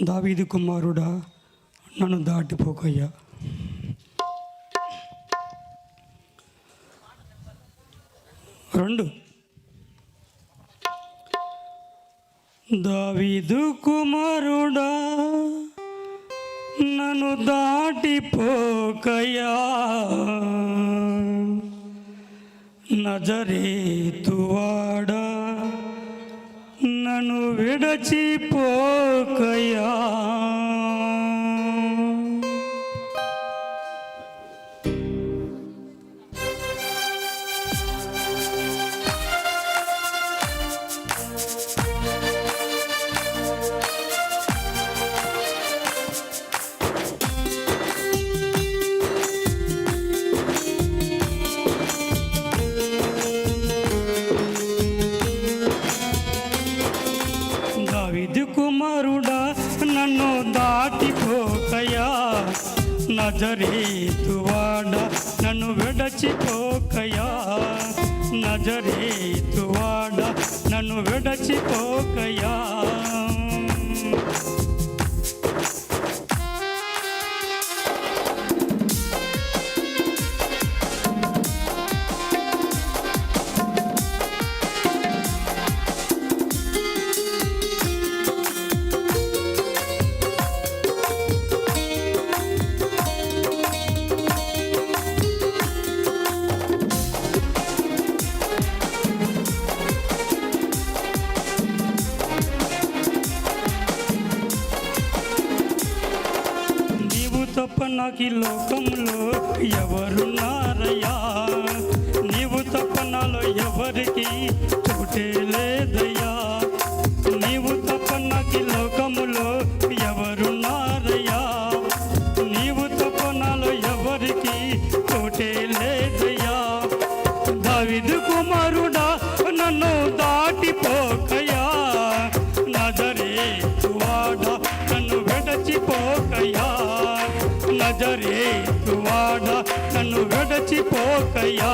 దావీదు కుమారుడా నన్ను దాటిపోకయ్యా. రెండు. దావీదు కుమారుడా నన్ను దాటిపోకయ్యా, నజరేతువాడా నన్ను విడచిపోకయ్యా. దావీదు కుమారుడా నన్ను దాటిపోకయ్యా, నజరేతువాడా నన్ను విడచిపోకయ్యా, నజరేతువాడా నన్ను విడచిపోకయ్యా. తప్ప నాకు ఈ లోకంలో ఎవరున్నారయ్యా, నీవు తప్ప నాలో ఎవరికి చోటే లేదయ్యా, నీవు తప్ప నాకు ఈ లోకములో ఎవరున్నారయ్యా, నీవు తప్ప నాలో ఎవరికి చోటే లేదయ్యా. దావీదు కుమారుడా నన్ను దాటిపోకయ్యా, నజరేతువాడా నన్ను విడచిపోకయ్యా, నజరేతువాడా నన్ను విడచిపోకయ్యా.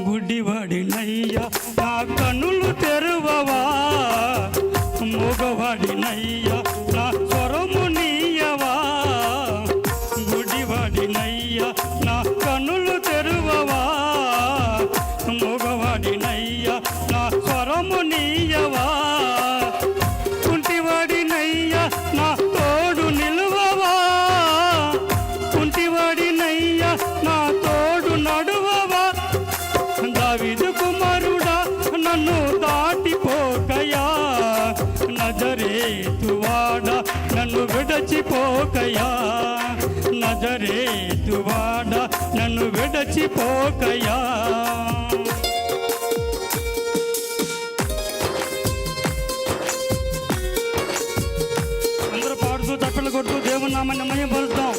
గుడ్డివాడినయ్యా నా కన్నులు తెరువవా, మూగవాడినయ్యా నా స్వరము నీయవా, గుడ్డివాడినయ్యా నా కన్నులు తెరువవా, మూగవాడినయ్యా నా స్వరము నీయవా, కుంటివాడినయ్యా నా తోడు నిలువవా, కుంటివాడినయ్యా నా తోడు నడువవా. దావీదు కుమారుడా నన్ను దాటిపోకయ్యా, నజరేతువాడా నన్ను విడచిపోకయ్యా, నజరేతువాడా నన్ను విడచిపోకయ్యా. అందరూ పాడుతూ తప్పలు కొడుతూ దేవుని నామాన్ని మహిమపరుద్దాం.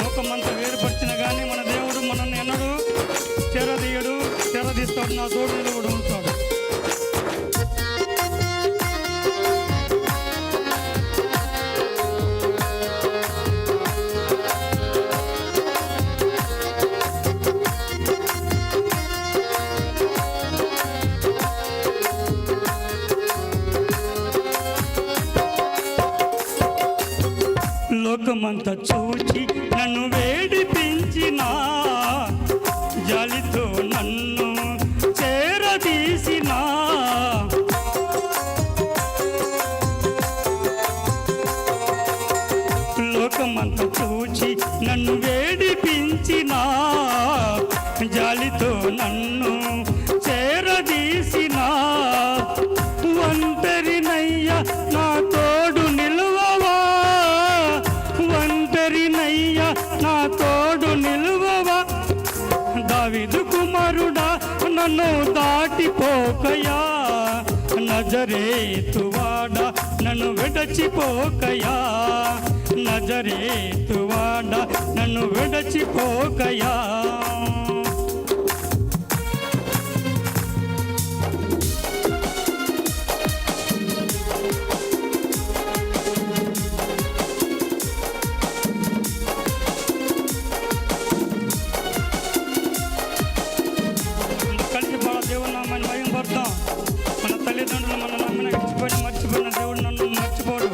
లోకమంతా వేరుపరిచిన కానీ మన దేవుడు మనల్ని ఎన్నడూ చెరదీయడు, చెరదీస్తాడు, నా తోడు నిలబడి ఉంటాడు. లోకమంతా చూచి నన్ను వేడిపించిన, జాలితో నన్ను చేరదీసిన, లోకమంతా చూచి నన్ను వేడిపించిన, జాలితో నన్ను చేరదీసిన, ఒంటరినయ్యా నా తోడు నిలువవా, ఒంటరినయ్యా నా తోడు నిలువవా. నజరేతువాడ నన్ను విడచిపోకయా, నజరేతువాడ నన్ను విడచిపోకయా. కలిసి బాగా దేవుని నామాన్ని మహిమపడతాం. మన తల్లిదండ్రులు మన నమ్మిన మర్చిపోయిన దేవుడు నన్ను మర్చిపోడు.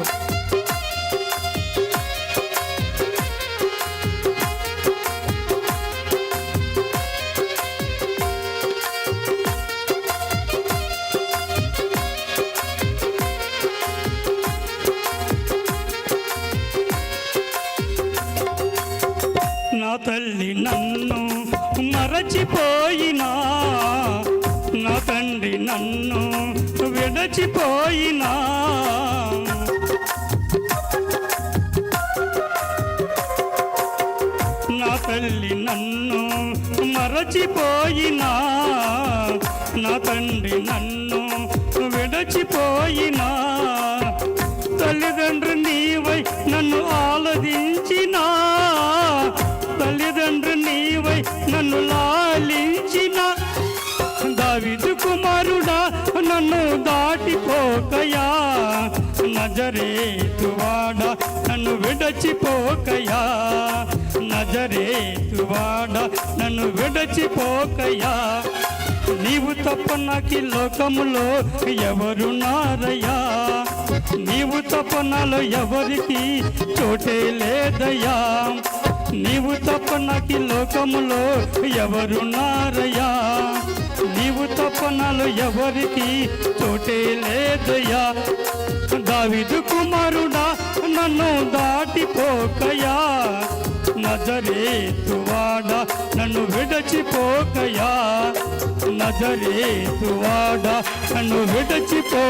నా తల్లి నన్ను మరచిపోయినా, నా తండ్రి నన్ను విడచిపోయినా, నా తల్లి నన్ను మరచిపోయినా, నా తండ్రి నన్ను విడచిపోయినా, తల్లిదండ్రి నీవై నన్ను ఆలదించినా, తల్లిదండ్రి నీవై నన్ను లాలించిన, దావీదు కుమారుడా నన్ను దాటిపోకయా, నజరేతువాడ నన్ను విడచిపోకయా, నజరేతువాడ నన్ను విడచిపోకయా. నీవు తప్ప నాకు లోకములో ఎవరున్నారయ్యా, నీవు తప్ప నాలో ఎవరికి చోటే లేదయ్యా, నీవు తప్ప నాకు లోకములో ఎవరున్నారయ్యా, నీవు తప్ప నాలో ఎవరికి చోటే లేదయ్యా. దావీదు కుమారుడా నన్ను దాటిపోకయా, నజరేతువాడ నన్ను విడచిపోకయా, నజరేతువాడ నన్ను విడచిపో